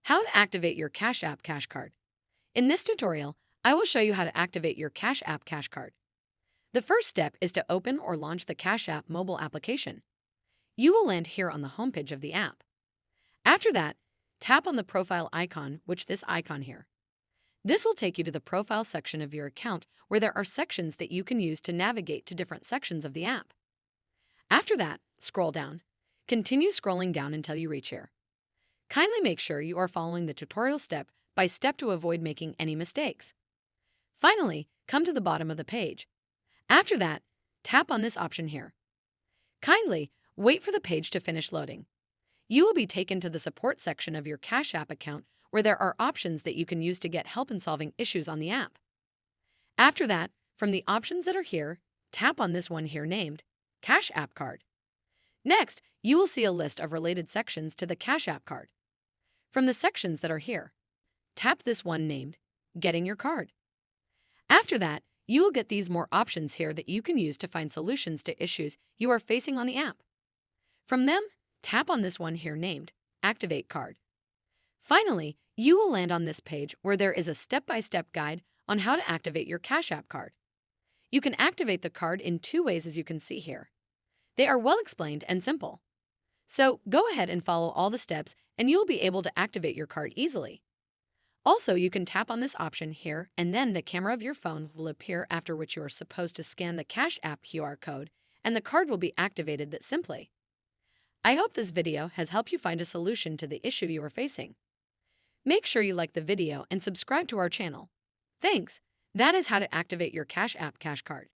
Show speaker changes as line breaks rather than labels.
How to activate your Cash App Cash Card. In this tutorial, I will show you how to activate your Cash App Cash Card. The first step is to open or launch the Cash App mobile application. You will land here on the homepage of the app. After that, tap on the profile icon, which this icon here. This will take you to the profile section of your account where there are sections that you can use to navigate to different sections of the app. After that, scroll down. Continue scrolling down until you reach here. Kindly make sure you are following the tutorial step by step to avoid making any mistakes. Finally, come to the bottom of the page. After that, tap on this option here. Kindly wait for the page to finish loading. You will be taken to the support section of your Cash App account where there are options that you can use to get help in solving issues on the app. After that, from the options that are here, tap on this one here named Cash App Card. Next, you will see a list of related sections to the Cash App Card. From the sections that are here, tap this one named Getting Your Card. After that, you will get these more options here that you can use to find solutions to issues you are facing on the app. From them, tap on this one here named Activate Card. Finally, you will land on this page where there is a step-by-step guide on how to activate your Cash App Card. You can activate the card in two ways, as you can see here. They are well explained and simple. So go ahead and follow all the steps and you'll be able to activate your card easily. Also, you can tap on this option here and then the camera of your phone will appear, after which you are supposed to scan the Cash App QR code and the card will be activated that simply. I hope this video has helped you find a solution to the issue you are facing. Make sure you like the video and subscribe to our channel. Thanks. That is how to activate your Cash App Cash Card.